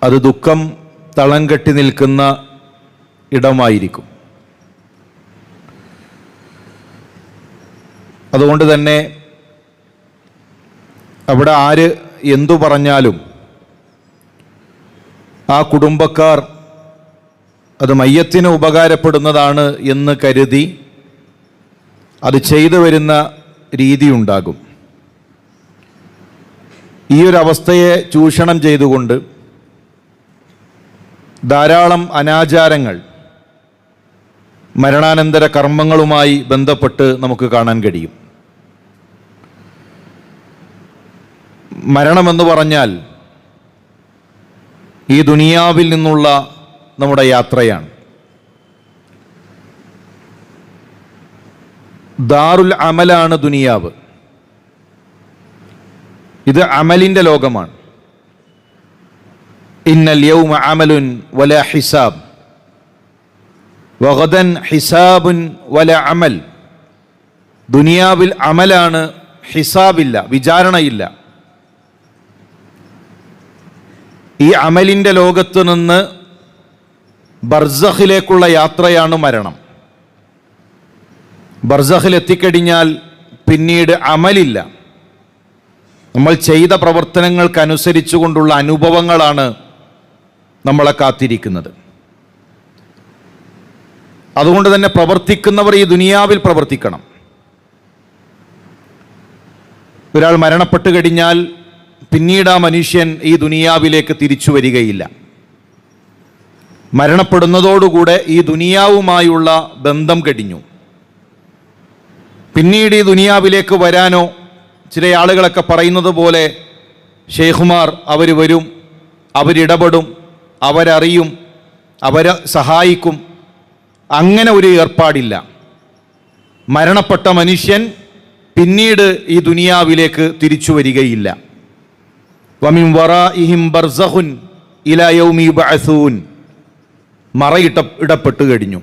അത് ദുഃഖം തളം കെട്ടി നിൽക്കുന്ന ഇടമായിരിക്കും. അതുകൊണ്ട് തന്നെ അവിടെ ആര് എന്തു പറഞ്ഞാലും ആ കുടുംബക്കാർ അത് മയ്യത്തിന് ഉപകാരപ്പെടുന്നതാണ് എന്ന് കരുതി അത് ചെയ്തു വരുന്ന രീതിയുണ്ടാകും. ഈ ഒരു അവസ്ഥയെ ചൂഷണം ചെയ്തുകൊണ്ട് ധാരാളം അനാചാരങ്ങൾ മരണാനന്തര കർമ്മങ്ങളുമായി ബന്ധപ്പെട്ട് നമുക്ക് കാണാൻ കഴിയും. മരണമെന്ന് പറഞ്ഞാൽ ഈ ദുനിയാവിൽ നിന്നുള്ള നമ്മുടെ യാത്രയാണ്. ദാറുൽ അമലാണ് ദുനിയാവ്. ഇത് അമലിൻ്റെ ലോകമാണ്. ഇന്നൽ യൗമ അമലുൻ വല ഹിസാബ് വഗദൻ ഹിസാബുൻ വല അമൽ. ദുനിയാവിൽ അമലാണ്, ഹിസാബില്ല, വിചാരണയില്ല. ഈ അമലിൻ്റെ ലോകത്ത് നിന്ന് ബർസഖിലേക്കുള്ള യാത്രയാണ് മരണം. ബർസഖിൽ എത്തിക്കഴിഞ്ഞാൽ പിന്നീട് അമലില്ല. നമ്മൾ ചെയ്ത പ്രവർത്തനങ്ങൾക്കനുസരിച്ചു കൊണ്ടുള്ള അനുഭവങ്ങളാണ് നമ്മളെ കാത്തിരിക്കുന്നത്. അതുകൊണ്ട് തന്നെ പ്രവർത്തിക്കുന്നവർ ഈ ദുനിയാവിൽ പ്രവർത്തിക്കണം. ഒരാൾ മരണപ്പെട്ട് കഴിഞ്ഞാൽ പിന്നീട് ആ മനുഷ്യൻ ഈ ദുനിയാവിലേക്ക് തിരിച്ചു വരികയില്ല. മരണപ്പെടുന്നതോടുകൂടെ ഈ ദുനിയാവുമായുള്ള ബന്ധം കഴിഞ്ഞു. പിന്നീട് ഈ ദുനിയാവിലേക്ക് വരാനോ, ചില ആളുകളൊക്കെ പറയുന്നത് പോലെ ഷെയ്ഖുമാർ അവർ വരും, അവരിടപെടും, അവരറിയും, അവരെ സഹായിക്കും, അങ്ങനെ ഒരു ഏർപ്പാടില്ല. മരണപ്പെട്ട മനുഷ്യൻ പിന്നീട് ഈ ദുനിയാവിലേക്ക് തിരിച്ചു വരികയില്ല. വമിൻ വറാഇഹിം ബർസഖുൻ ഇലാ യൗമി യുബ്അസൂൻ. മറയിടപ്പെട്ടു കഴിഞ്ഞു.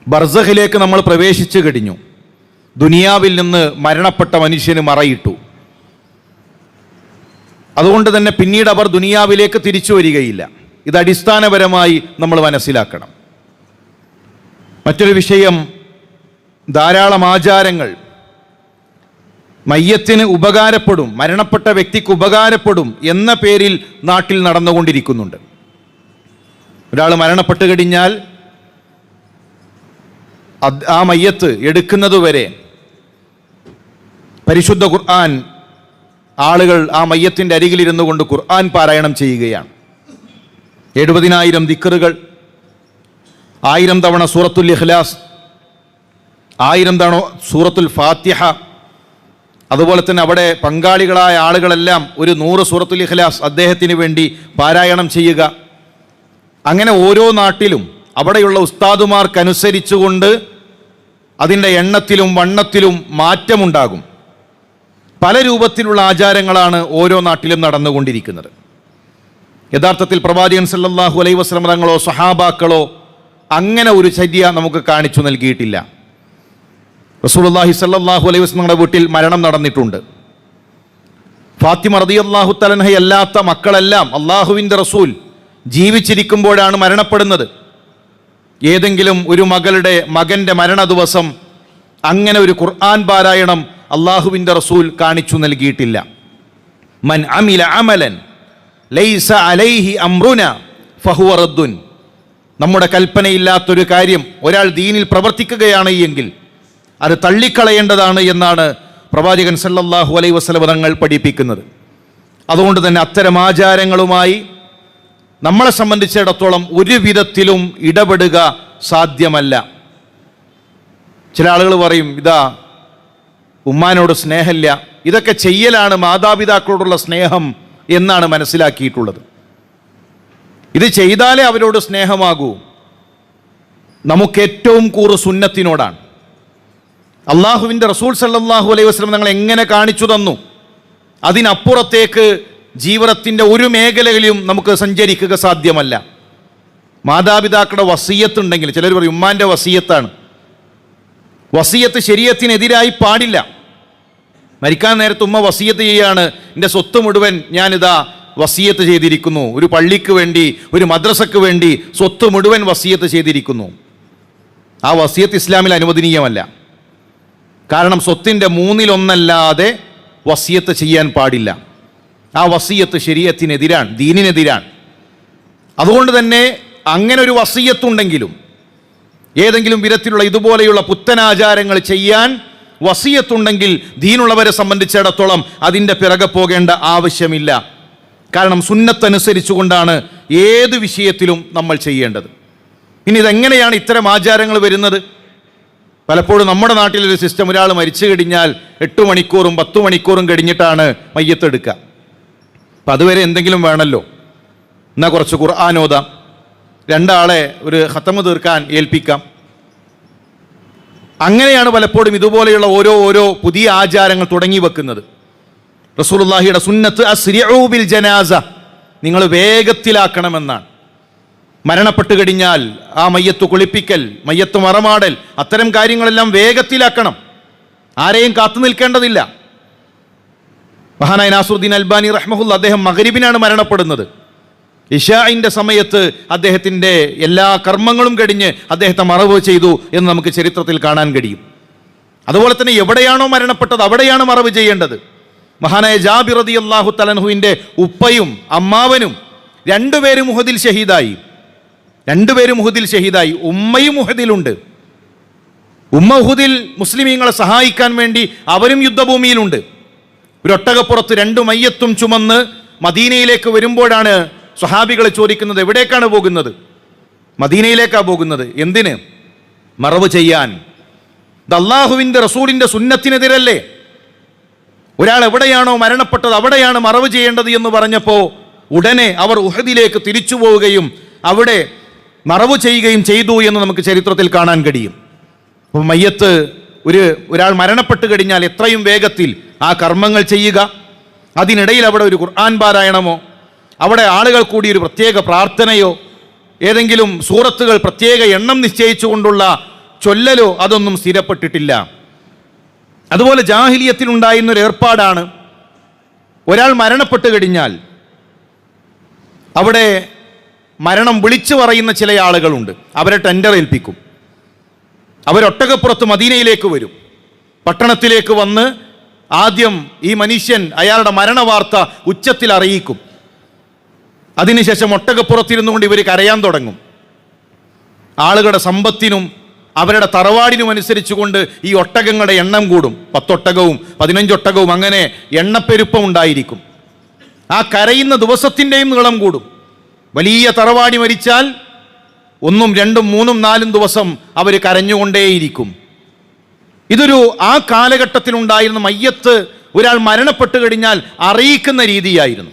ബർസഖിലേക്ക് നമ്മൾ പ്രവേശിച്ചു കഴിഞ്ഞു. ദുനിയാവിൽ നിന്ന് മരണപ്പെട്ട മനുഷ്യന് മറയിട്ടു. അതുകൊണ്ട് തന്നെ പിന്നീട് അവർ ദുനിയാവിലേക്ക് തിരിച്ചു വരികയില്ല. ഇത് അടിസ്ഥാനപരമായി നമ്മൾ മനസ്സിലാക്കണം. മറ്റൊരു വിഷയം, ധാരാളം ആചാരങ്ങൾ മയ്യത്തിന് ഉപകാരപ്പെടും, മരണപ്പെട്ട വ്യക്തിക്ക് ഉപകാരപ്പെടും എന്ന പേരിൽ നാട്ടിൽ നടന്നുകൊണ്ടിരിക്കുന്നുണ്ട്. ഒരാൾ മരണപ്പെട്ട് കഴിഞ്ഞാൽ ആ മയ്യത്ത് എടുക്കുന്നതുവരെ പരിശുദ്ധ ഖുർആൻ ആളുകൾ ആ മയ്യത്തിൻ്റെ അരികിലിരുന്നു കൊണ്ട് ഖുർആൻ പാരായണം ചെയ്യുകയാണ്. 70,000 ദിക്റുകൾ, 1000 തവണ സൂറത്തുൽ ഇഖ്ലാസ്, 1000 തവണ സൂറത്തുൽ ഫാത്തിഹ. അതുപോലെ തന്നെ അവിടെ പങ്കാളികളായ ആളുകളെല്ലാം ഒരു 100 സൂറത്തുൽ ഇഖ്ലാസ് അദ്ദേഹത്തിന് വേണ്ടി പാരായണം ചെയ്യുക. അങ്ങനെ ഓരോ നാട്ടിലും അവിടെയുള്ള ഉസ്താദുമാർക്കനുസരിച്ചുകൊണ്ട് അതിൻ്റെ എണ്ണത്തിലും വണ്ണത്തിലും മാറ്റമുണ്ടാകും. പല രൂപത്തിലുള്ള ആചാരങ്ങളാണ് ഓരോ നാട്ടിലും നടന്നുകൊണ്ടിരിക്കുന്നത്. യഥാർത്ഥത്തിൽ പ്രവാചകൻ സല്ലല്ലാഹു അലൈഹി വസല്ലം തങ്ങളോ സ്വഹാബാക്കളോ അങ്ങനെ ഒരു ചര്യ നമുക്ക് കാണിച്ചു നൽകിയിട്ടില്ല. റസൂലുള്ളാഹി സല്ലല്ലാഹു അലൈഹി വസല്ലം വീട്ടിൽ മരണം നടന്നിട്ടുണ്ട്. ഫാത്തിമ റളിയല്ലാഹു തആല അൻഹ അല്ലാത്ത മക്കളെല്ലാം അള്ളാഹുവിൻ്റെ റസൂൽ ജീവിച്ചിരിക്കുമ്പോഴാണ് മരണപ്പെടുന്നത്. ഏതെങ്കിലും ഒരു മകൻ്റെ മരണ ദിവസം അങ്ങനെ ഒരു ഖുർആൻ പാരായണം അള്ളാഹുവിൻ്റെ റസൂൽ കാണിച്ചു നൽകിയിട്ടില്ല. മൻ അമില അമലൻ ലൈസ അലൈഹി അംറുന ഫഹുവ റദ്ദുൻ. നമ്മുടെ കൽപ്പനയില്ലാത്തൊരു കാര്യം ഒരാൾ ദീനിൽ പ്രവർത്തിക്കുകയാണ് എങ്കിൽ അത് തള്ളിക്കളയേണ്ടതാണ് എന്നാണ് പ്രവാചകൻ സല്ലല്ലാഹു അലൈഹി വസല്ലം തങ്ങൾ പഠിപ്പിക്കുന്നത്. അതുകൊണ്ട് തന്നെ അത്തരം ആചാരങ്ങളുമായി നമ്മളെ സംബന്ധിച്ചിടത്തോളം ഒരു വിധത്തിലും ഇടപെടുക സാധ്യമല്ല. ചില ആളുകൾ പറയും, ഇതാ ഉമ്മാനോട് സ്നേഹമില്ല, ഇതൊക്കെ ചെയ്യലാണ് മാതാപിതാക്കളോടുള്ള സ്നേഹം എന്നാണ് മനസ്സിലാക്കിയിട്ടുള്ളത്. ഇത് ചെയ്താലേ അവരോട് സ്നേഹമാകൂ. നമുക്ക് ഏറ്റവും കൂറ് സുന്നത്തിനോടാണ്. അള്ളാഹുവിൻ്റെ റസൂൽ സല്ലല്ലാഹു അലൈഹി വസല്ലം തങ്ങൾ എങ്ങനെ കാണിച്ചു തന്നു, അതിനപ്പുറത്തേക്ക് ജീവിതത്തിൻ്റെ ഒരു മേഖലയിലും നമുക്ക് സഞ്ചരിക്കുക സാധ്യമല്ല. മാതാപിതാക്കളുടെ വസിയത്തുണ്ടെങ്കിൽ, ചിലർ പറയും ഉമ്മാൻ്റെ വസിയത്താണ്, വസിയത്ത് ശരീഅത്തിനെതിരായി പാടില്ല. മരിക്കാൻ നേരത്ത് ഉമ്മ വസിയത്ത് ചെയ്യാണ്, എൻ്റെ സ്വത്ത് മുഴുവൻ ഞാനിതാ വസിയത്ത് ചെയ്തിരിക്കുന്നു, ഒരു പള്ളിക്ക് വേണ്ടി, ഒരു മദ്രസക്ക് വേണ്ടി സ്വത്ത് മുഴുവൻ വസിയത്ത് ചെയ്തിരിക്കുന്നു. ആ വസിയത്ത് ഇസ്ലാമിൽ അനുവദനീയമല്ല. കാരണം സ്വത്തിൻ്റെ 1/3 വസിയത്ത് ചെയ്യാൻ പാടില്ല. ആ വസിയത്ത് ശരീഅത്തിനെതിരാണ്, ദീനിനെതിരാണ്. അതുകൊണ്ട് തന്നെ അങ്ങനെ ഒരു വസിയത്തുണ്ടെങ്കിലും ഏതെങ്കിലും വിധത്തിലുള്ള ഇതുപോലെയുള്ള പുത്തനാചാരങ്ങൾ ചെയ്യാൻ വസിയത്തുണ്ടെങ്കിൽ ദീനുള്ളവരെ സംബന്ധിച്ചിടത്തോളം അതിൻ്റെ പിറകെ പോകേണ്ട ആവശ്യമില്ല. കാരണം സുന്നത്തനുസരിച്ചുകൊണ്ടാണ് ഏത് വിഷയത്തിലും നമ്മൾ ചെയ്യേണ്ടത്. ഇനി ഇതെങ്ങനെയാണ് ഇത്തരം ആചാരങ്ങൾ വരുന്നത്? പലപ്പോഴും നമ്മുടെ നാട്ടിലൊരു സിസ്റ്റം, ഒരാൾ മരിച്ചു കഴിഞ്ഞാൽ 8 മണിക്കൂറും 10 മണിക്കൂറും കഴിഞ്ഞിട്ടാണ് മയ്യത്തെടുക്കുക. അപ്പം അതുവരെ എന്തെങ്കിലും വേണമല്ലോ. എന്നാൽ കുറച്ച് ഖുർആൻ ഓതാം, 2 ആളെ ഒരു ഖത്തമ് തീർക്കാൻ ഏൽപ്പിക്കാം. അങ്ങനെയാണ് പലപ്പോഴും ഇതുപോലെയുള്ള ഓരോ പുതിയ ആചാരങ്ങൾ തുടങ്ങി വെക്കുന്നത്. റസൂലുള്ളാഹിയുടെ സുന്നത്ത് അസ്രിഉ ബിൽ ജനാസ, നിങ്ങൾ വേഗത്തിലാക്കണമെന്നാണ്. മരണപ്പെട്ട് കഴിഞ്ഞാൽ ആ മയ്യത്ത് കുളിപ്പിക്കൽ, മയ്യത്ത് മറമാടൽ, അത്തരം കാര്യങ്ങളെല്ലാം വേഗത്തിലാക്കണം. ആരെയും കാത്തു നിൽക്കേണ്ടതില്ല. മഹാനായ നാസറുദ്ദീൻ അൽബാനി റഹ്മഹുല്ല അദ്ദേഹം മഗ്രിബിനാണ് മരണപ്പെടുന്നത്. ഇശാഇന്റെ സമയത്ത് അദ്ദേഹത്തിൻ്റെ എല്ലാ കർമ്മങ്ങളും കഴിഞ്ഞ് അദ്ദേഹത്തെ മറവ് ചെയ്തു എന്ന് നമുക്ക് ചരിത്രത്തിൽ കാണാൻ കഴിയും. അതുപോലെ തന്നെ എവിടെയാണോ മരണപ്പെട്ടത് അവിടെയാണ് മറവ് ചെയ്യേണ്ടത്. മഹാനായ ജാബിർ റളിയല്ലാഹു തആല അൻഹുവിൻ്റെ ഉപ്പയും അമ്മാവനും 2 പേരും ഉഹദിൽ ഷഹീദായി. 2 പേരും ഉഹദിൽ ഷഹീദായി. ഉമ്മയും ഉഹദിലുണ്ട്. ഉമ്മ ഉഹദിൽ മുസ്ലിമീങ്ങളെ സഹായിക്കാൻ വേണ്ടി അവരും യുദ്ധഭൂമിയിലുണ്ട്. ഒരു ഒട്ടകപ്പുറത്ത് 2 മയ്യത്തും ചുമന്ന് മദീനയിലേക്ക് വരുമ്പോഴാണ് സ്വഹാബികൾ ചോദിക്കുന്നത്, എവിടേക്കാണ് പോകുന്നത്? മദീനയിലേക്കാണ് പോകുന്നത്. എന്തിന്? മറവ് ചെയ്യാൻ. ഇത് അല്ലാഹുവിൻ്റെ റസൂലിൻ്റെ സുന്നത്തിനെതിരല്ലേ? ഒരാൾ എവിടെയാണോ മരണപ്പെട്ടത് അവിടെയാണ് മറവ് ചെയ്യേണ്ടത് എന്ന് പറഞ്ഞപ്പോൾ ഉടനെ അവർ ഉഹദിലേക്ക് തിരിച്ചു പോവുകയും അവിടെ മറവ് ചെയ്യുകയും ചെയ്തു എന്ന് നമുക്ക് ചരിത്രത്തിൽ കാണാൻ കഴിയും. അപ്പോൾ മയ്യത്ത് ഒരാൾ മരണപ്പെട്ട് കഴിഞ്ഞാൽ എത്രയും വേഗത്തിൽ ആ കർമ്മങ്ങൾ ചെയ്യുക. അതിനിടയിൽ അവിടെ ഒരു ഖുർആൻ പാരായണമോ, അവിടെ ആളുകൾ കൂടി ഒരു പ്രത്യേക പ്രാർത്ഥനയോ, ഏതെങ്കിലും സൂറത്തുകൾ പ്രത്യേക എണ്ണം നിശ്ചയിച്ചുകൊണ്ടുള്ള ചൊല്ലലോ അതൊന്നും സ്ഥിരപ്പെട്ടിട്ടില്ല. അതുപോലെ ജാഹിലിയത്തിൽ ഉണ്ടായിരുന്നൊരു ഏർപ്പാടാണ്, ഒരാൾ മരണപ്പെട്ട് കഴിഞ്ഞാൽ അവിടെ മരണം വിളിച്ചു പറയുന്ന ചില ആളുകളുണ്ട്. അവരെ ടെൻഡർ ഏൽപ്പിക്കും. അവരൊട്ടകപ്പുറത്ത് മദീനയിലേക്ക് വരും. പട്ടണത്തിലേക്ക് വന്ന് ആദ്യം ഈ മനുഷ്യൻ അയാളുടെ മരണവാർത്ത ഉച്ചത്തിൽ അറിയിക്കും. അതിനുശേഷം ഒട്ടകപ്പുറത്തിരുന്നു കൊണ്ട് ഇവർ കരയാൻ തുടങ്ങും. ആളുകളുടെ സമ്പത്തിനും അവരുടെ തറവാടിനും അനുസരിച്ചുകൊണ്ട് ഈ ഒട്ടകങ്ങളുടെ എണ്ണം കൂടും. 10 ഒട്ടകവും 15 ഒട്ടകവും അങ്ങനെ എണ്ണപ്പെരുപ്പം ഉണ്ടായിരിക്കും. ആ കരയുന്ന ദിവസത്തിൻ്റെയും നീളം കൂടും. വലിയ തറവാടി മരിച്ചാൽ 1, 2, 3, 4 ദിവസം അവർ കരഞ്ഞുകൊണ്ടേയിരിക്കും. ആ കാലഘട്ടത്തിലുണ്ടായിരുന്ന മയ്യത്ത് ഒരാൾ മരണപ്പെട്ട് കഴിഞ്ഞാൽ അറിയിക്കുന്ന രീതിയായിരുന്നു.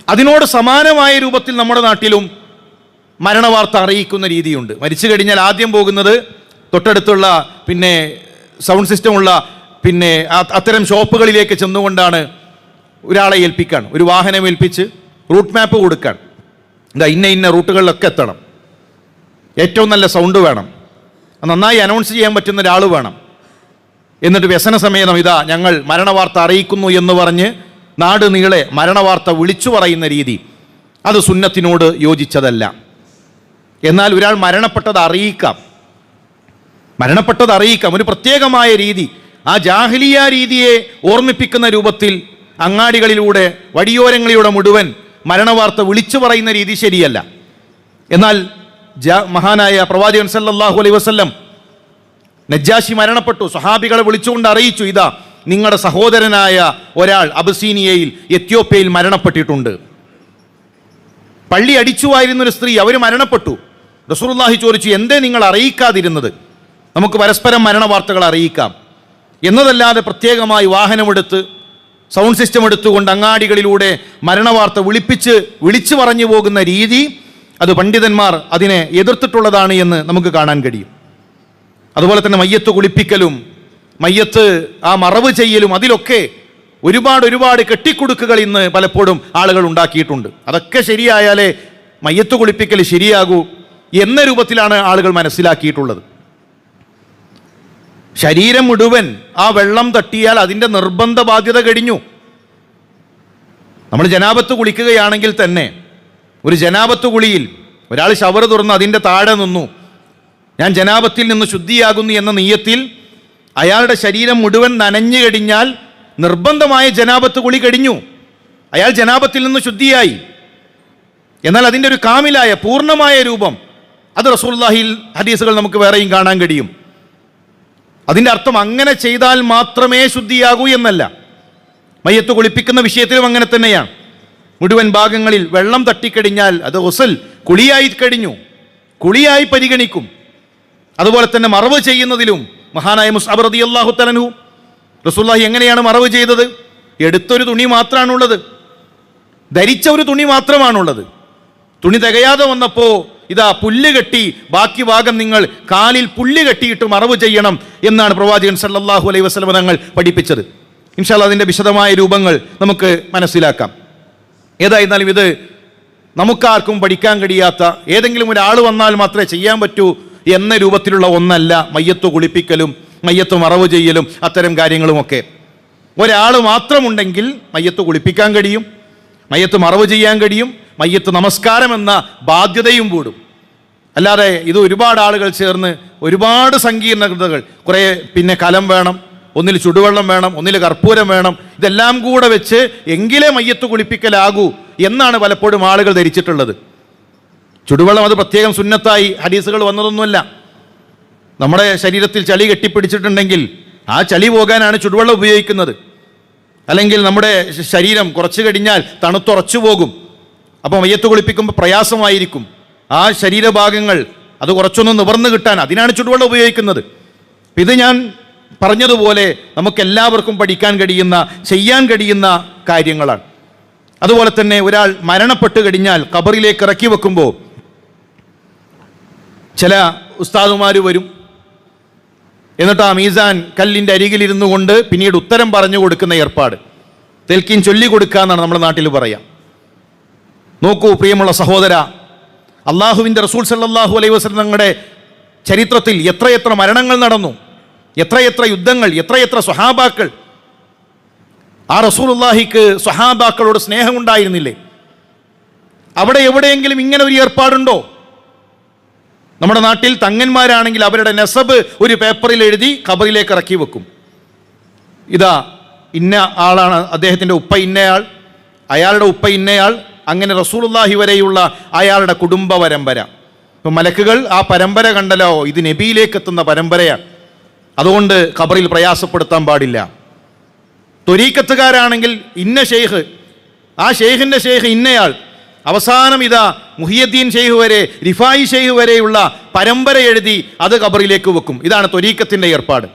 അതിനോട് സമാനമായ രൂപത്തിൽ നമ്മുടെ നാട്ടിലും മരണവാർത്ത അറിയിക്കുന്ന രീതിയുണ്ട്. മരിച്ചു കഴിഞ്ഞാൽ ആദ്യം പോകുന്നത് തൊട്ടടുത്തുള്ള സൗണ്ട് സിസ്റ്റമുള്ള അത്തരം ഷോപ്പുകളിലേക്ക് ചെന്നുകൊണ്ടാണ് ഒരാളെ ഏൽപ്പിക്കാൻ, ഒരു വാഹനം ഏൽപ്പിച്ച് റൂട്ട് മാപ്പ് കൊടുക്കാൻ. ഇന്ന റൂട്ടുകളിലൊക്കെ എത്തണം, ഏറ്റവും നല്ല സൗണ്ട് വേണം, നന്നായി അനൗൺസ് ചെയ്യാൻ പറ്റുന്ന ഒരാൾ വേണം. എന്നിട്ട് വ്യസന സമേതം ഞങ്ങൾ മരണവാർത്ത അറിയിക്കുന്നു എന്ന് പറഞ്ഞ് നാട് നീളെ മരണവാർത്ത വിളിച്ചു പറയുന്ന രീതി അത് സുന്നത്തിനോട് യോജിച്ചതല്ല. എന്നാൽ ഒരാൾ മരണപ്പെട്ടത് അറിയിക്കാം, ഒരു പ്രത്യേകമായ രീതി, ആ ജാഹിലിയ രീതിയെ ഓർമ്മിപ്പിക്കുന്ന രൂപത്തിൽ അങ്ങാടികളിലൂടെ വഴിയോരങ്ങളിലൂടെ മുഴുവൻ മരണവാർത്ത വിളിച്ചു പറയുന്ന രീതി ശരിയല്ല. എന്നാൽ മഹാനായ പ്രവാചകൻ സല്ലല്ലാഹു അലൈഹി വസല്ലം നജ്ജാശി മരണപ്പെട്ടു, സ്വഹാബികളെ വിളിച്ചുകൊണ്ട് അറിയിച്ചു, നിങ്ങളുടെ സഹോദരനായ ഒരാൾ അബസീനിയയിൽ, എത്യോപ്യയിൽ മരണപ്പെട്ടിട്ടുണ്ട്. പള്ളി അടിച്ചുവായിരുന്നൊരു സ്ത്രീ, അവർ മരണപ്പെട്ടു. റസൂലുള്ളാഹി ചോദിച്ചു, എന്തേ നിങ്ങൾ അറിയിക്കാതിരുന്നത്? നമുക്ക് പരസ്പരം മരണവാർത്തകൾ അറിയിക്കാം എന്നതല്ലാതെ പ്രത്യേകമായി വാഹനമെടുത്ത് സൗണ്ട് സിസ്റ്റം എടുത്തുകൊണ്ട് അങ്ങാടികളിലൂടെ മരണവാർത്ത വിളിച്ചു പറഞ്ഞു പോകുന്ന രീതി, അത് പണ്ഡിതന്മാർ അതിനെ എതിർത്തിട്ടുള്ളതാണ് എന്ന് നമുക്ക് കാണാൻ കഴിയും. അതുപോലെ തന്നെ മയ്യത്ത് കുളിപ്പിക്കലും മയ്യത്ത് ആ മറവ് ചെയ്യലും അതിലൊക്കെ ഒരുപാട് കെട്ടിക്കൊടുക്കുകൾ ഇന്ന് പലപ്പോഴും ആളുകൾ ഉണ്ടാക്കിയിട്ടുണ്ട്. അതൊക്കെ ശരിയായാലേ മയ്യത്ത് കുളിപ്പിക്കൽ ശരിയാകൂ എന്ന രൂപത്തിലാണ് ആളുകൾ മനസ്സിലാക്കിയിട്ടുള്ളത്. ശരീരം മുഴുവൻ ആ വെള്ളം തട്ടിയാൽ അതിൻ്റെ നിർബന്ധ ബാധ്യത കഴിഞ്ഞു. നമ്മൾ ജനാബത്ത് കുളിക്കുകയാണെങ്കിൽ തന്നെ ഒരു ജനാബത്ത് കുളിയിൽ ഒരാൾ ഷവർ തുറന്ന് അതിൻ്റെ താഴെ നിന്നു, ഞാൻ ജനാബത്തിൽ നിന്ന് ശുദ്ധിയാകുന്നു എന്ന നിയ്യത്തിൽ അയാളുടെ ശരീരം മുഴുവൻ നനഞ്ഞു കഴിഞ്ഞാൽ നിർബന്ധമായ ജനാബത്ത് കുളി കഴിഞ്ഞു, അയാൾ ജനാബത്തിൽ നിന്ന് ശുദ്ധിയായി. എന്നാൽ അതിൻ്റെ ഒരു കാമിലായ പൂർണ്ണമായ രൂപം അത് റസൂലുള്ളാഹിയിൽ ഹദീസുകൾ നമുക്ക് വേറെയും കാണാൻ കഴിയും. അതിൻ്റെ അർത്ഥം അങ്ങനെ ചെയ്താൽ മാത്രമേ ശുദ്ധിയാകൂ എന്നല്ല. മയ്യത്ത് കുളിപ്പിക്കുന്ന വിഷയത്തിലും അങ്ങനെ തന്നെയാണ്. മുഴുവൻ ഭാഗങ്ങളിൽ വെള്ളം തട്ടിക്കഴിഞ്ഞാൽ അത് ഗുസ്ൽ കുളിയായി കഴിഞ്ഞു, കുളിയായി പരിഗണിക്കും. അതുപോലെ തന്നെ മറവ് ചെയ്യുന്നതിലും മഹാനായ മുസ്അബ് റളിയല്ലാഹു തആല അൻഹു റസൂലുള്ളാഹി എങ്ങനെയാണ് മറവ് ചെയ്തത്? എടുത്തൊരു തുണി മാത്രമാണുള്ളത്, ധരിച്ച ഒരു തുണി മാത്രമാണുള്ളത്. തുണി തികയാതെ വന്നപ്പോൾ ഇതാ പുല്ല് കെട്ടി, ബാക്കി ഭാഗം നിങ്ങൾ കാലിൽ പുല്ല് കെട്ടിയിട്ട് മറവ് ചെയ്യണം എന്നാണ് പ്രവാചകൻ സല്ലല്ലാഹു അലൈഹി വസല്ലം തങ്ങൾ പഠിപ്പിച്ചത്. ഇൻഷാ അല്ലാഹ് അതിൻ്റെ വിശദമായ രൂപങ്ങൾ നമുക്ക് മനസ്സിലാക്കാം. ഏതായിരുന്നാലും ഇത് നമുക്കാർക്കും പഠിക്കാൻ കഴിയാത്ത, ഏതെങ്കിലും ഒരാൾ വന്നാൽ മാത്രമേ ചെയ്യാൻ പറ്റൂ എന്ന രൂപത്തിലുള്ള ഒന്നല്ല മയ്യത്ത് കുളിപ്പിക്കലും മയ്യത്ത് മറവ് ചെയ്യലും അത്തരം കാര്യങ്ങളുമൊക്കെ. ഒരാൾ മാത്രമുണ്ടെങ്കിൽ മയ്യത്ത് കുളിപ്പിക്കാൻ കഴിയും, മയ്യത്ത് മറവ് ചെയ്യാൻ കഴിയും, മയ്യത്ത് നമസ്കാരം എന്ന ബാധ്യതയും കൂടും. അല്ലാതെ ഇത് ഒരുപാട് ആളുകൾ ചേർന്ന് ഒരുപാട് സങ്കീർണതകൾ, കുറേ പിന്നെ കലം വേണം, ഒന്നിൽ ചുടുവെള്ളം വേണം, ഒന്നിൽ കർപ്പൂരം വേണം, ഇതെല്ലാം കൂടെ വെച്ച് എങ്കിലേ മയ്യത്ത് കുളിപ്പിക്കലാകൂ എന്നാണ് പലപ്പോഴും ആളുകൾ ധരിച്ചിട്ടുള്ളത്. ചുടുവെള്ളം അത് പ്രത്യേകം സുന്നത്തായി ഹദീസുകൾ വന്നതൊന്നുമല്ല. നമ്മുടെ ശരീരത്തിൽ ചളി കെട്ടിപ്പിടിച്ചിട്ടുണ്ടെങ്കിൽ ആ ചളി പോകാനാണ് ചുടുവെള്ളം ഉപയോഗിക്കുന്നത്. അല്ലെങ്കിൽ നമ്മുടെ ശരീരം കുറച്ച് കഴിഞ്ഞാൽ തണുത്തുറച്ചു പോകും, അപ്പോൾ മയ്യത്ത് കുളിപ്പിക്കുമ്പോൾ പ്രയാസമായിരിക്കും. ആ ശരീരഭാഗങ്ങൾ അത് കുറച്ചൊന്ന് നിവർന്ന് കിട്ടാൻ അതിനാണ് ചുടുവെള്ളം ഉപയോഗിക്കുന്നത്. ഇത് ഞാൻ പറഞ്ഞതുപോലെ നമുക്കെല്ലാവർക്കും പഠിക്കാൻ കഴിയുന്ന, ചെയ്യാൻ കഴിയുന്ന കാര്യങ്ങളാണ്. അതുപോലെ തന്നെ ഒരാൾ മരണപ്പെട്ട് കഴിഞ്ഞാൽ ഖബറിലേക്ക് ഇറക്കി വെക്കുമ്പോൾ ചില ഉസ്താദുമാർ വരും, എന്നിട്ട് ആ മീസാൻ കല്ലിൻ്റെ അരികിലിരുന്നു കൊണ്ട് പിന്നീട് ഉത്തരം പറഞ്ഞു കൊടുക്കുന്ന ഏർപ്പാട്, തെൽക്കീൻ ചൊല്ലി കൊടുക്കുക എന്നാണ് നമ്മുടെ നാട്ടിൽ പറയാം. നോക്കൂ പ്രിയമുള്ള സഹോദര, അള്ളാഹുവിൻ്റെ റസൂൽ സല്ലല്ലാഹു അലൈഹി വസല്ലം തങ്ങളുടെ ചരിത്രത്തിൽ എത്രയെത്ര മരണങ്ങൾ നടന്നു, എത്രയെത്ര യുദ്ധങ്ങൾ, എത്രയെത്ര സ്വഹാബാക്കൾ. ആ റസൂലുള്ളാഹിക്ക് സ്വഹാബാക്കളോട് സ്നേഹമുണ്ടായിരുന്നില്ലേ? അവിടെ എവിടെയെങ്കിലും ഇങ്ങനെ ഒരു ഏർപ്പാടുണ്ടോ? നമ്മുടെ നാട്ടിൽ തങ്ങന്മാരാണെങ്കിൽ അവരുടെ നസബ് ഒരു പേപ്പറിൽ എഴുതി ഖബറിലേക്ക് ഇറക്കി വെക്കും. ഇതാ ഇന്ന ആളാണ്, അദ്ദേഹത്തിൻ്റെ ഉപ്പ ഇന്നയാൾ, അയാളുടെ ഉപ്പ ഇന്നയാൾ, അങ്ങനെ റസൂലുള്ളാഹി വരെയുള്ള അയാളുടെ കുടുംബ പരമ്പര. ഇപ്പം മലക്കുകൾ ആ പരമ്പര കണ്ടല്ലോ, ഇത് നബിയിലേക്ക് എത്തുന്ന പരമ്പരയാണ്, അതുകൊണ്ട് ഖബറിൽ പ്രയാസപ്പെടുത്താൻ പാടില്ല. ത്വരീഖത്തുകാരാണെങ്കിൽ ഇന്ന ഷെയ്ഖ്, ആ ഷെയ്ഖിൻ്റെ ഷെയ്ഖ് ഇന്നയാൾ, അവസാനം ഇതാ മുഹിയുദ്ദീൻ ഷെയ്ഖ് വരെ, റിഫായി ഷെയ്ഖ് വരെയുള്ള പരമ്പര എഴുതി അത് ഖബറിലേക്ക് വെക്കും. ഇതാണ് ത്വരീഖത്തിൻ്റെ ഏർപ്പാട്.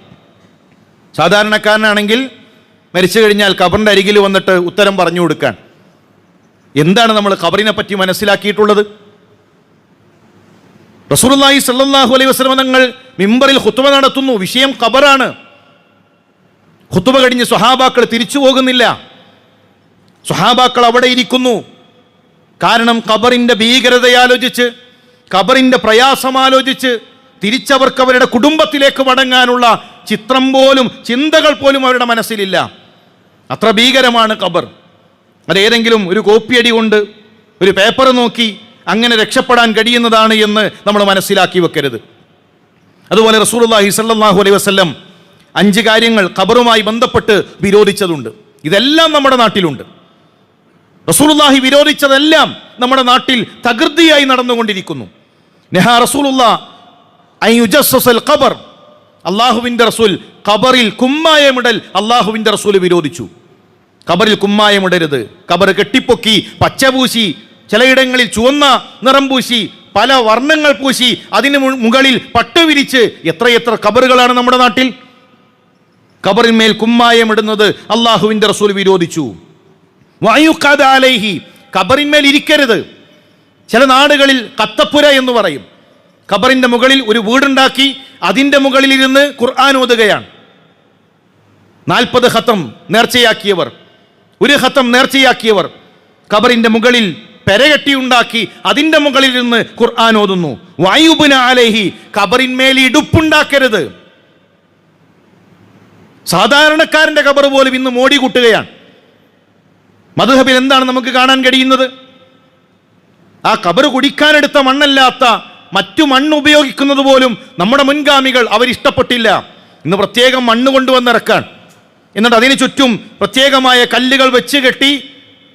സാധാരണക്കാരനാണെങ്കിൽ മരിച്ചു കഴിഞ്ഞാൽ ഖബറിൻ്റെ അരികിൽ വന്നിട്ട് ഉത്തരം പറഞ്ഞു കൊടുക്കാൻ. എന്താണ് നമ്മൾ ഖബറിനെ പറ്റി മനസ്സിലാക്കിയിട്ടുള്ളത്? റസൂലുള്ളാഹി സ്വല്ലല്ലാഹു അലൈഹി വസല്ലം തങ്ങൾ മിമ്പറിൽ ഖുത്ബ നടത്തുന്നു, വിഷയം ഖബറാണ്. ഖുത്ബ കഴിഞ്ഞ് സ്വഹാബാക്കൾ തിരിച്ചു പോകുന്നില്ല, സ്വഹാബാക്കൾ അവിടെ ഇരിക്കുന്നു. കാരണം ഖബറിൻ്റെ ഭീകരതയാലോചിച്ച്, ഖബറിൻ്റെ പ്രയാസമാലോചിച്ച് തിരിച്ചവർക്ക് അവരുടെ കുടുംബത്തിലേക്ക് മടങ്ങാനുള്ള ചിത്രം പോലും, ചിന്തകൾ പോലും അവരുടെ മനസ്സിലില്ല. അത്ര ഭീകരമാണ് ഖബർ. അതേതെങ്കിലും ഒരു കോപ്പിയടി കൊണ്ട്, ഒരു പേപ്പർ നോക്കി അങ്ങനെ രക്ഷപ്പെടാൻ കഴിയുന്നതാണ് എന്ന് നമ്മൾ മനസ്സിലാക്കി വെക്കരുത്. അതുപോലെ റസൂലുള്ളാഹി സ്വല്ലല്ലാഹു അലൈഹി വസല്ലം 5 കാര്യങ്ങൾ ഖബറുമായി ബന്ധപ്പെട്ട് വിരോധിച്ചതുണ്ട്. ഇതെല്ലാം നമ്മുടെ നാട്ടിലുണ്ട്. റസൂലുള്ളാഹി വിരോധിച്ചതെല്ലാം നമ്മുടെ നാട്ടിൽ തകൃതിയായി നടന്നുകൊണ്ടിരിക്കുന്നു. നഹാ റസൂലുള്ളാഹി അൻ യുജസ്സസൽ ഖബർ, അല്ലാഹുവിൻ്റെ റസൂൽ ഖബറിൽ കുമ്മായമിടൽ അല്ലാഹുവിൻ്റെ റസൂൽ വിരോധിച്ചു. ഖബറിൽ കുമ്മായമിടരുത്. ഖബർ കെട്ടിപ്പൊക്കി പച്ച പൂശി, ചിലയിടങ്ങളിൽ ചുവന്ന നിറം പൂശി, പല വർണ്ണങ്ങൾ പൂശി, അതിന് മുകളിൽ പട്ട് വിരിച്ച് എത്രയെത്ര ഖബറുകളാണ് നമ്മുടെ നാട്ടിൽ. ഖബറിന്മേൽ കുമ്മായമിടുന്നത് അല്ലാഹുവിൻ്റെ റസൂൽ വിരോധിച്ചു. വയുഖദ അലൈഹി, ഖബറിന്മേൽ ഇരിക്കരുത്. ചില നാടുകളിൽ കത്തപ്പുര എന്ന് പറയും. ഖബറിൻ്റെ മുകളിൽ ഒരു വീടുണ്ടാക്കി അതിൻ്റെ മുകളിൽ ഇരുന്ന് ഖുർആൻ ഓതുകയാണ്. 40 ഖത്തം നേർച്ചയാക്കിയവർ, 1 ഖത്തം നേർച്ചയാക്കിയവർ ഖബറിൻ്റെ മുകളിൽ പെരകെട്ടിയുണ്ടാക്കി അതിൻ്റെ മുകളിൽ ഇരുന്ന് ഖുർആൻ ഓതുന്നു. വയുബ്ന അലൈഹി, ഖബറിന്മേൽ ഇടുപ്പുണ്ടാക്കരുത്. സാധാരണക്കാരൻ്റെ ഖബർ പോലും ഇന്ന് മോടി കൂട്ടുകയാണ്. മദ്ഹബിൽ എന്താണ് നമുക്ക് കാണാൻ കഴിയുന്നത്? ആ ഖബർ കുടിക്കാനെടുത്ത മണ്ണല്ലാത്ത മറ്റു മണ്ണ് ഉപയോഗിക്കുന്നത് പോലും നമ്മുടെ മുൻഗാമികൾ അവരിഷ്ടപ്പെട്ടില്ല. ഇന്ന് പ്രത്യേകം മണ്ണ് കൊണ്ടുവന്നിറക്കാൻ, എന്നിട്ട് അതിന് ചുറ്റും പ്രത്യേകമായ കല്ലുകൾ വെച്ച് കെട്ടി,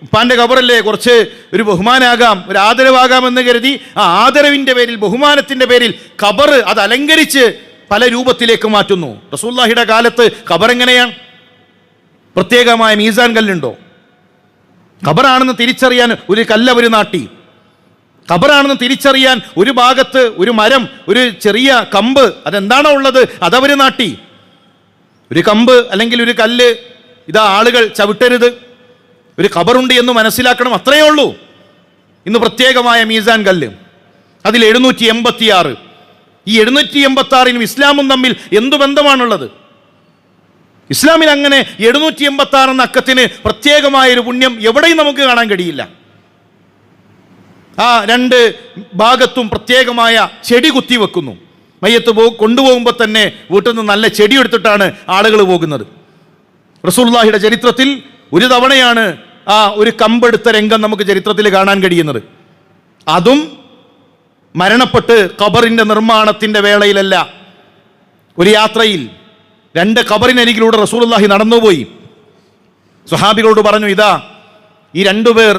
ഉപ്പാന്റെ ഖബറല്ലേ, കുറച്ച് ഒരു ബഹുമാനാകാം, ഒരു ആദരവാകാം എന്ന് കരുതി ആ ആദരവിന്റെ പേരിൽ, ബഹുമാനത്തിന്റെ പേരിൽ ഖബർ അത് അലങ്കരിച്ച് പല രൂപത്തിലേക്ക് മാറ്റുന്നു. റസൂലുള്ളാഹിയുടെ കാലത്ത് ഖബർ എങ്ങനെയാണ്? പ്രത്യേകമായ മീസാൻ കല്ലുണ്ടോ? ഖബറാണെന്ന് തിരിച്ചറിയാൻ ഒരു കല്ല് അവർ നാട്ടി. ഖബറാണെന്ന് തിരിച്ചറിയാൻ ഒരു ഭാഗത്ത് ഒരു മരം, ഒരു ചെറിയ കമ്പ്, അതെന്താണോ ഉള്ളത് അതവർ നാട്ടി. ഒരു കമ്പ് അല്ലെങ്കിൽ ഒരു കല്ല് ഇതാ ആളുകൾ ചവിട്ടരുത്, ഒരു ഖബറുണ്ട് എന്ന് മനസ്സിലാക്കണം, അത്രയേ ഉള്ളൂ. ഇന്ന് പ്രത്യേകമായ മീസാൻ കല്ല്, അതിൽ 786. ഈ 786നും ഇസ്ലാമും തമ്മിൽ എന്തു ബന്ധമാണുള്ളത്? ഇസ്ലാമിൽ അങ്ങനെ 786 എന്ന അക്കത്തിന് പ്രത്യേകമായൊരു പുണ്യം എവിടെയും നമുക്ക് കാണാൻ കഴിയില്ല. ആ രണ്ട് ഭാഗത്തും പ്രത്യേകമായ ചെടി കുത്തിവെക്കുന്നു. മയ്യത്ത് കൊണ്ടുപോകുമ്പോൾ തന്നെ വീട്ടിൽ നിന്ന് നല്ല ചെടി എടുത്തിട്ടാണ് ആളുകൾ പോകുന്നത്. റസൂലുള്ളാഹിയുടെ ചരിത്രത്തിൽ ഒരു തവണയാണ് ആ ഒരു കമ്പെടുത്ത രംഗം നമുക്ക് ചരിത്രത്തിൽ കാണാൻ കഴിയുന്നത്. അതും മരണപ്പെട്ട് ഖബറിന്റെ നിർമ്മാണത്തിന്റെ വേളയിലല്ല, ഒരു യാത്രയിൽ 2 ഖബറിനരികിലൂടെ റസൂലുള്ളാഹി നടന്നുപോയി. സ്വഹാബികളോട് പറഞ്ഞു, ഇതാ ഈ 2 പേർ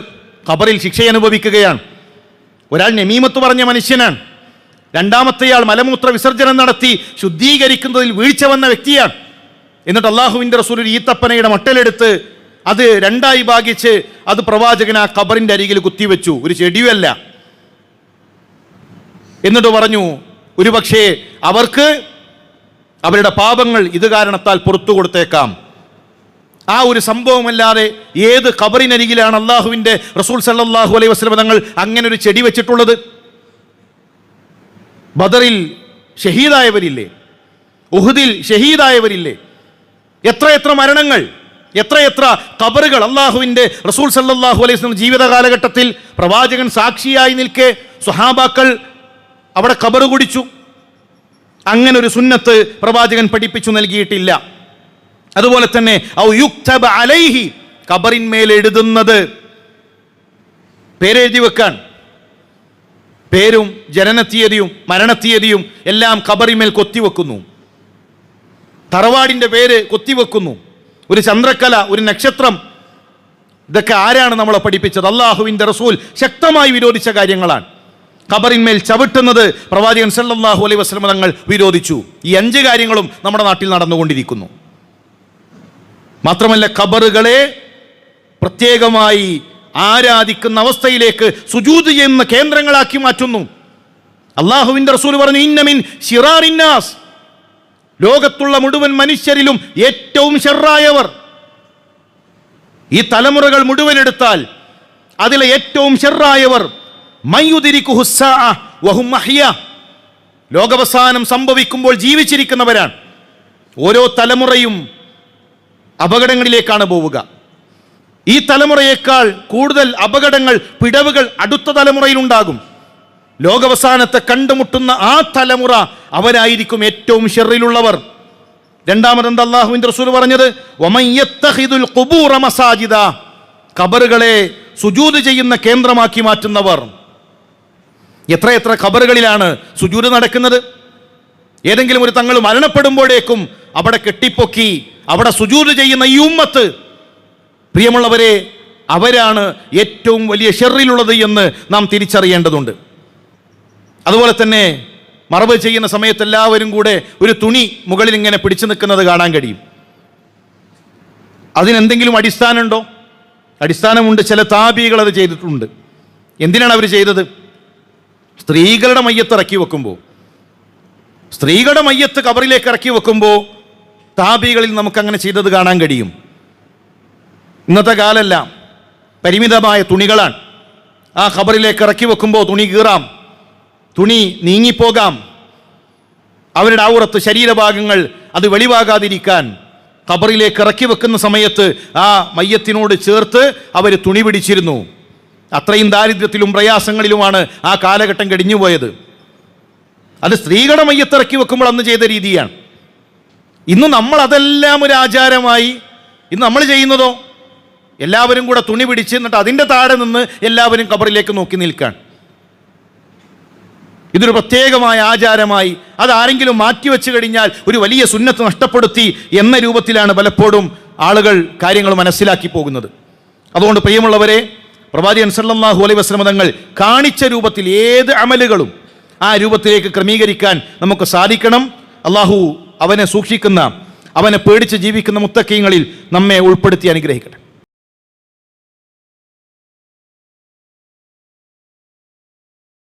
ഖബറിൽ ശിക്ഷ അനുഭവിക്കുകയാണ്. ഒരാൾ നമീമത്ത് പറഞ്ഞ മനുഷ്യനാണ്, രണ്ടാമത്തെയാൾ മലമൂത്ര വിസർജനം നടത്തി ശുദ്ധീകരിക്കുന്നതിൽ വീഴ്ച വന്ന വ്യക്തിയാണ്. എന്നിട്ട് അള്ളാഹുവിൻ്റെ റസൂൽ ഒരു ഈത്തപ്പനയുടെ മട്ടലെടുത്ത് അത് 2ആയി ഭാഗിച്ച് അത് പ്രവാചകൻ ആ ഖബറിന്റെ അരികിൽ കുത്തിവെച്ചു, ഒരു ചെടിയുമല്ല. എന്നിട്ട് പറഞ്ഞു, ഒരുപക്ഷേ അവർക്ക് അവരുടെ പാപങ്ങൾ ഇത് കാരണത്താൽ പുറത്തു കൊടുത്തേക്കാം. ആ ഒരു സംഭവമല്ലാതെ ഏത് ഖബറിനരികിലാണ് അള്ളാഹുവിൻ്റെ റസൂൽ സല്ലല്ലാഹു അലൈഹി വസല്ലം തങ്ങൾ അങ്ങനെ ഒരു ചെടി വെച്ചിട്ടുള്ളത്? ബദറിൽ ഷഹീദായവരില്ലേ? ഉഹുദിൽ ഷഹീദായവരില്ലേ? എത്രയെത്ര മരണങ്ങൾ, എത്രയെത്ര ഖബറുകൾ അള്ളാഹുവിൻ്റെ റസൂൽ സല്ലല്ലാഹു അലൈഹി വസല്ലം ജീവിത കാലഘട്ടത്തിൽ പ്രവാചകൻ സാക്ഷിയായി നിൽക്കെ സ്വഹാബാക്കൾ അവിടെ ഖബർ കുടിച്ചു. അങ്ങനെ ഒരു സുന്നത്ത് പ്രവാചകൻ പഠിപ്പിച്ചു നൽകിയിട്ടില്ല. അതുപോലെ തന്നെ ഔ യുക്തബ അലൈഹി, ഖബറിന്മേൽ എഴുതുന്നത്, പേരെഴുതി വെക്കാൻ, പേരും ജനനത്തീയതിയും മരണത്തീയതിയും എല്ലാം ഖബറിന്മേൽ കൊത്തിവെക്കുന്നു. തറവാടിൻ്റെ പേര് കൊത്തിവെക്കുന്നു. ഒരു ചന്ദ്രക്കല, ഒരു നക്ഷത്രം, ഇതൊക്കെ ആരാണ് നമ്മളെ പഠിപ്പിച്ചത്? അള്ളാഹുവിൻ്റെ റസൂൽ ശക്തമായി വിരോധിച്ച കാര്യങ്ങളാണ്. ഖബറിന്മേൽ ചവിട്ടുന്നത് പ്രവാചകൻ സല്ലല്ലാഹു അലൈഹി വസല്ലം തങ്ങൾ വിരോധിച്ചു. ഈ 5 കാര്യങ്ങളും നമ്മുടെ നാട്ടിൽ നടന്നുകൊണ്ടിരിക്കുന്നു. മാത്രമല്ല, ഖബറുകളെ പ്രത്യേകമായി ആരാധിക്കുന്ന അവസ്ഥയിലേക്ക് സുജൂദ് ചെയ്യുന്ന കേന്ദ്രങ്ങളാക്കി മാറ്റുന്നു. അള്ളാഹുവിൻ്റെ റസൂൽ പറഞ്ഞു, ഇന്ന മിൻ ശിറാറിന്നാസ്, ലോകത്തുള്ള മുഴുവൻ മനുഷ്യരിലും ഏറ്റവും ഷർറായവർ, ഈ തലമുറകൾ മുഴുവൻ എടുത്താൽ അതിലെ ഏറ്റവും ഷർറായവർ മയ്യുദിരികുഹു സ്സാഅ വഹും അഹ്യ, ലോകാവസാനം സംഭവിക്കുമ്പോൾ ജീവിച്ചിരിക്കുന്നവരാണ്. ഓരോ തലമുറയും അപകടങ്ങളിലേക്കാണ് പോവുക. ഈ തലമുറയേക്കാൾ കൂടുതൽ അപകടങ്ങൾ, പിഴവുകൾ അടുത്ത തലമുറയിലുണ്ടാകും. ലോകാവസാനത്തെ കണ്ടുമുട്ടുന്ന ആ തലമുറ അവരായിരിക്കും ഏറ്റവും ഷർറിലുള്ളവർ. രണ്ടാമതെന്താ അല്ലാഹുവിൻ്റെ റസൂൽ പറഞ്ഞത്? വമൻ യത്തഖിദുൽ ഖുബൂറ മസാജിദ, ഖബറുകളെ സുജൂദ് ചെയ്യുന്ന കേന്ദ്രമാക്കി മാറ്റുന്നവർ. എത്രയെത്ര ഖബറുകളിലാണ് സുജൂദ് നടക്കുന്നത്? ഏതെങ്കിലും ഒരു തങ്ങൾ മരണപ്പെടുമ്പോഴേക്കും അവിടെ കെട്ടിപ്പൊക്കി അവിടെ സുജൂദ് ചെയ്യുന്ന ഈ ഉമ്മത്ത്, പ്രിയമുള്ളവരെ, അവരാണ് ഏറ്റവും വലിയ ഷർറിലുള്ളത് എന്ന് നാം തിരിച്ചറിയേണ്ടതുണ്ട്. അതുപോലെ തന്നെ മറവ് ചെയ്യുന്ന സമയത്ത് എല്ലാവരും കൂടെ ഒരു തുണി മുകളിൽ ഇങ്ങനെ പിടിച്ചു നിൽക്കുന്നത് കാണാൻ കഴിയും. അതിനെന്തെങ്കിലും അടിസ്ഥാനമുണ്ടോ? അടിസ്ഥാനമുണ്ട്. ചില താബികൾ അത് ചെയ്തിട്ടുണ്ട്. എന്തിനാണ് അവർ ചെയ്തത്? സ്ത്രീകളുടെ മയ്യത്ത് ഇറക്കി വെക്കുമ്പോൾ, സ്ത്രീകളുടെ മയ്യത്ത് ഖബറിലേക്ക് ഇറക്കി വെക്കുമ്പോൾ താബികളിൽ നമുക്കങ്ങനെ ചെയ്തത് കാണാൻ കഴിയും. ഇന്നത്തെ കാലമല്ല, പരിമിതമായ തുണികളാണ്. ആ ഖബറിലേക്ക് ഇറക്കി വെക്കുമ്പോൾ തുണി കീറാം, തുണി നീങ്ങിപ്പോകാം. അവരുടെ ഔറത്ത്, ശരീരഭാഗങ്ങൾ അത് വെളിവാകാതിരിക്കാൻ ഖബറിലേക്ക് ഇറക്കി വെക്കുന്ന സമയത്ത് ആ മയ്യത്തിനോട് ചേർത്ത് അവർ തുണി പിടിച്ചിരുന്നു. അത്രയും ദാരിദ്ര്യത്തിലും പ്രയാസങ്ങളിലുമാണ് ആ കാലഘട്ടം കഴിഞ്ഞുപോയത്. അത് സ്ത്രീകളുടെ മയ്യത്ത് ഇറക്കി വെക്കുമ്പോൾ അന്ന് ചെയ്ത രീതിയാണ്. ഇന്ന് നമ്മൾ അതെല്ലാം ഒരു ആചാരമായി ഇന്ന് നമ്മൾ ചെയ്യുന്നതോ? എല്ലാവരും കൂടെ തുണി പിടിച്ച് എന്നിട്ട് അതിൻ്റെ താഴെ നിന്ന് എല്ലാവരും ഖബറിലേക്ക് നോക്കി നിൽക്കാൻ. ഇതൊരു പ്രത്യേകമായ ആചാരമായി അതാരെങ്കിലും മാറ്റിവെച്ച് കഴിഞ്ഞാൽ ഒരു വലിയ സുന്നത്ത് നഷ്ടപ്പെടുത്തി എന്ന രൂപത്തിലാണ് പലപ്പോഴും ആളുകൾ കാര്യങ്ങൾ മനസ്സിലാക്കി പോകുന്നത്. അതുകൊണ്ട് പ്രിയമുള്ളവരെ, പ്രവാചകൻ സല്ലല്ലാഹു അലൈഹി വസല്ലം തങ്ങൾ കാണിച്ച രൂപത്തിൽ ഏത് അമലുകളും ആ രൂപത്തിലേക്ക് ക്രമീകരിക്കാൻ നമുക്ക് സാധിക്കണം. അള്ളാഹു അവനെ സൂക്ഷിക്കുന്ന, അവനെ പേടിച്ച് ജീവിക്കുന്ന മുത്തഖീങ്ങളിൽ നമ്മെ ഉൾപ്പെടുത്തി അനുഗ്രഹിക്കട്ടെ.